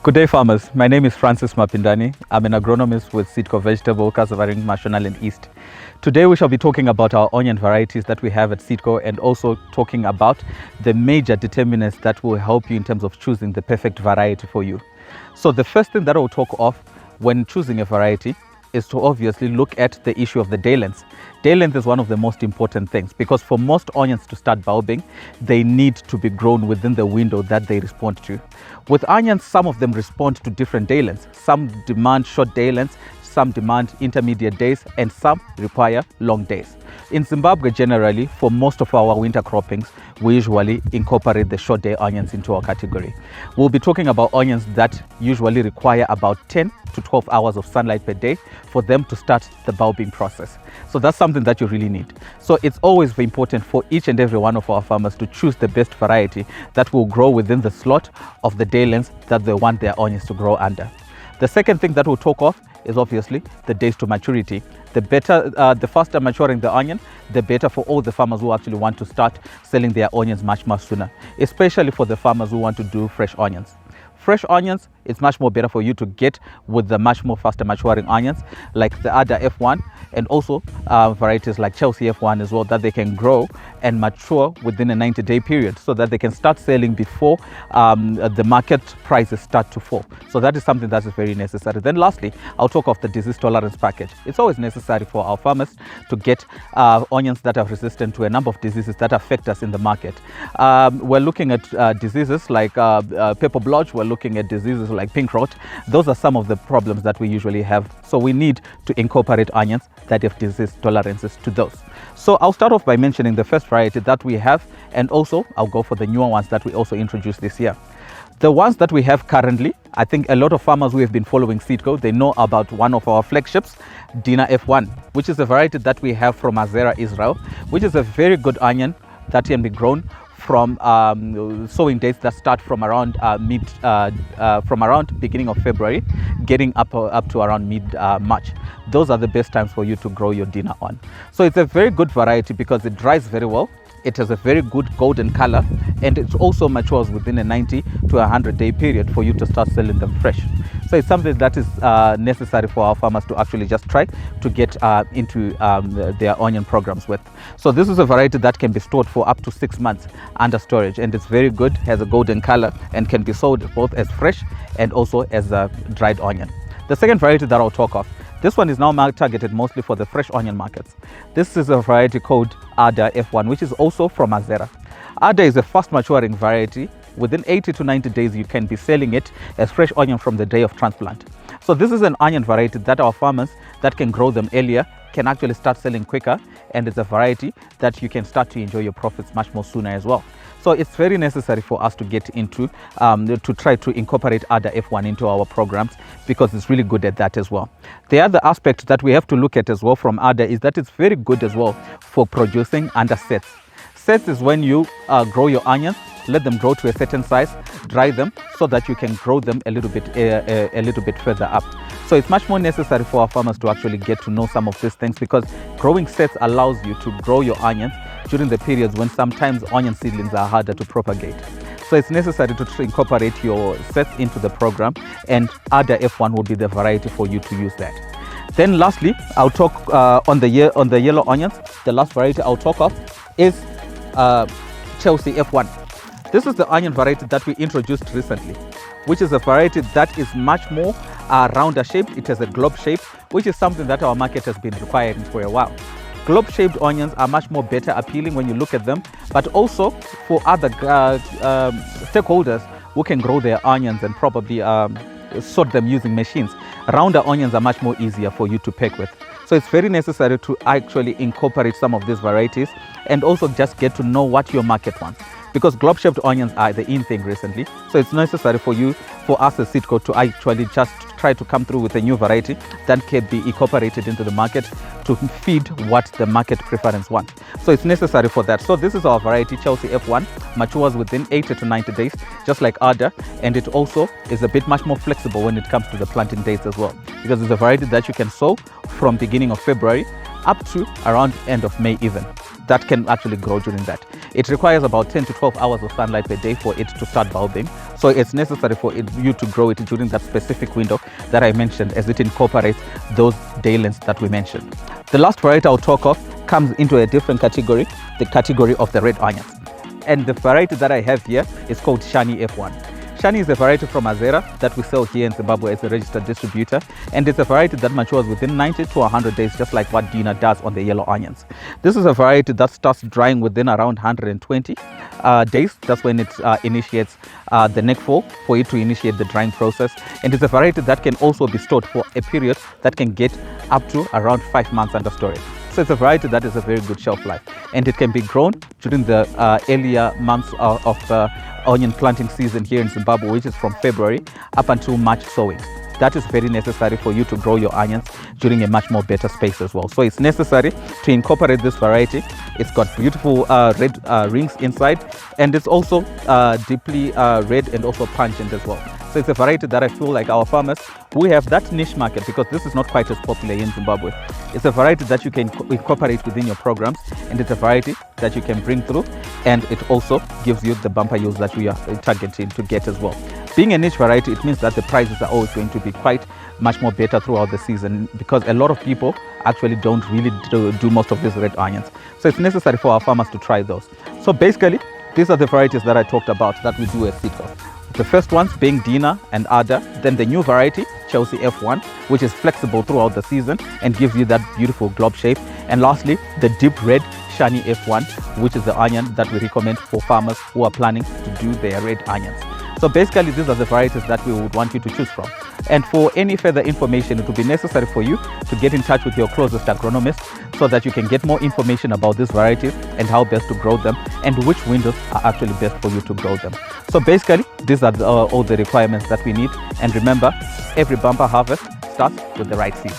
Good day, farmers. My name is Francis Mapindani. I'm an agronomist with Seedco Vegetable Kasavaring Mashonaland East. Today we shall be talking about our onion varieties that we have at Seedco, and also talking about the major determinants that will help you in terms of choosing the perfect variety for you. So the first thing that I'll talk of when choosing a variety is to obviously look at the issue of the day length. Day length is one of the most important things, because for most onions to start bulbing, they need to be grown within the window that they respond to. With onions, some of them respond to different day lengths. Some demand short day lengths, some demand intermediate days, and some require long days. In Zimbabwe, generally, for most of our winter croppings, we usually incorporate the short day onions into our category. We'll be talking about onions that usually require about 10 to 12 hours of sunlight per day for them to start the bulbing process. So that's something that you really need. So it's always important for each and every one of our farmers to choose the best variety that will grow within the slot of the day length that they want their onions to grow under. The second thing that we'll talk of is obviously the days to maturity. The faster maturing the onion, the better for all the farmers who actually want to start selling their onions much sooner, especially for the farmers who want to do fresh onions. Fresh onions, it's much more better for you to get with the much more faster maturing onions like the Ada F1, and also varieties like Chelsea F1 as well, that they can grow and mature within a 90-day period, so that they can start selling before the market prices start to fall. So that is something that is very necessary. Then lastly, I'll talk of the disease tolerance package. It's always necessary for our farmers to get onions that are resistant to a number of diseases that affect us in the market. We're looking at diseases like pepper blotch, we're looking at diseases like pink rot. Those are some of the problems that we usually have. So we need to incorporate onions that have disease tolerances to those. So I'll start off by mentioning the first variety that we have, and also I'll go for the newer ones that we also introduced this year. The ones that we have currently, I think a lot of farmers who have been following Seedco, they know about one of our flagships, Dina F1, which is a variety that we have from Azera, Israel, which is a very good onion that can be grown from sowing dates that start from around beginning of February, getting up to around mid-March. Those are the best times for you to grow your Dina on. So it's a very good variety because it dries very well. It has a very good golden color, and it also matures within a 90 to 100-day period for you to start selling them fresh. So it's something that is necessary for our farmers to actually just try to get into their onion programs with. So this is a variety that can be stored for up to 6 months under storage, and it's very good, has a golden color, and can be sold both as fresh and also as a dried onion. The second variety that I'll talk of, this one is now targeted mostly for the fresh onion markets. This is a variety called Ada F1, which is also from Azera. Ada is a fast maturing variety. Within 80 to 90 days, you can be selling it as fresh onion from the day of transplant. So this is an onion variety that our farmers that can grow them earlier can actually start selling quicker, and it's a variety that you can start to enjoy your profits much more sooner as well. So it's very necessary for us to get into, to try to incorporate Ada F1 into our programs, because it's really good at that as well. The other aspect that we have to look at as well from Ada is that it's very good as well for producing under sets. Sets is when you grow your onions, let them grow to a certain size, dry them so that you can grow them a little bit further up. So it's much more necessary for our farmers to actually get to know some of these things, because growing sets allows you to grow your onions during the periods when sometimes onion seedlings are harder to propagate. So it's necessary to incorporate your sets into the program, and Ada F1 will be the variety for you to use that. Then lastly, I'll talk on the yellow onions. The last variety I'll talk of is Chelsea F1. This is the onion variety that we introduced recently, which is a variety that is much more rounder shaped. It has a globe shape, which is something that our market has been requiring for a while. Globe shaped onions are much more better appealing when you look at them, but also for other stakeholders who can grow their onions and probably sort them using machines. Rounder onions are much more easier for you to pack with. So it's very necessary to actually incorporate some of these varieties, and also just get to know what your market wants, because globe-shaped onions are the in thing recently. So it's necessary for us as Seedco to actually just try to come through with a new variety that can be incorporated into the market to feed what the market preference wants. So it's necessary for that. So this is our variety, Chelsea F1, matures within 80 to 90 days, just like Ada, and it also is a bit much more flexible when it comes to the planting dates as well, because it's a variety that you can sow from beginning of February up to around end of May even. that can actually grow during that. It requires about 10 to 12 hours of sunlight per day for it to start bulbing. So it's necessary for you to grow it during that specific window that I mentioned, as it incorporates those day lengths that we mentioned. The last variety I'll talk of comes into a different category, the category of the red onions. And the variety that I have here is called Shani F1. Shani is a variety from Azera that we sell here in Zimbabwe as a registered distributor, and it's a variety that matures within 90 to 100 days, just like what Dina does on the yellow onions. This is a variety that starts drying within around 120 days. That's when it initiates the neck fall for it to initiate the drying process, and it's a variety that can also be stored for a period that can get up to around 5 months under storage. So it's a variety that is a very good shelf life, and it can be grown during the earlier months of onion planting season here in Zimbabwe, which is from February up until March sowing. That is very necessary for you to grow your onions during a much more better space as well. So it's necessary to incorporate this variety. It's got beautiful red rings inside, and it's also deeply red and also pungent as well. So it's a variety that I feel like our farmers who have that niche market, because this is not quite as popular in Zimbabwe, it's a variety that you can incorporate within your programs, and it's a variety that you can bring through, and it also gives you the bumper yields that we are targeting to get as well. Being a niche variety, it means that the prices are always going to be quite much more better throughout the season, because a lot of people actually don't really do most of these red onions. So it's necessary for our farmers to try those. So basically, these are the varieties that I talked about that we do a seed of. The first ones being Dina and Ada, then the new variety, Chelsea F1, which is flexible throughout the season and gives you that beautiful globe shape. And lastly, the deep red Shani F1, which is the onion that we recommend for farmers who are planning to do their red onions. So basically, these are the varieties that we would want you to choose from. And for any further information, it will be necessary for you to get in touch with your closest agronomist so that you can get more information about these varieties and how best to grow them and which windows are actually best for you to grow them. So basically, these are all the requirements that we need. And remember, every bumper harvest starts with the right seed.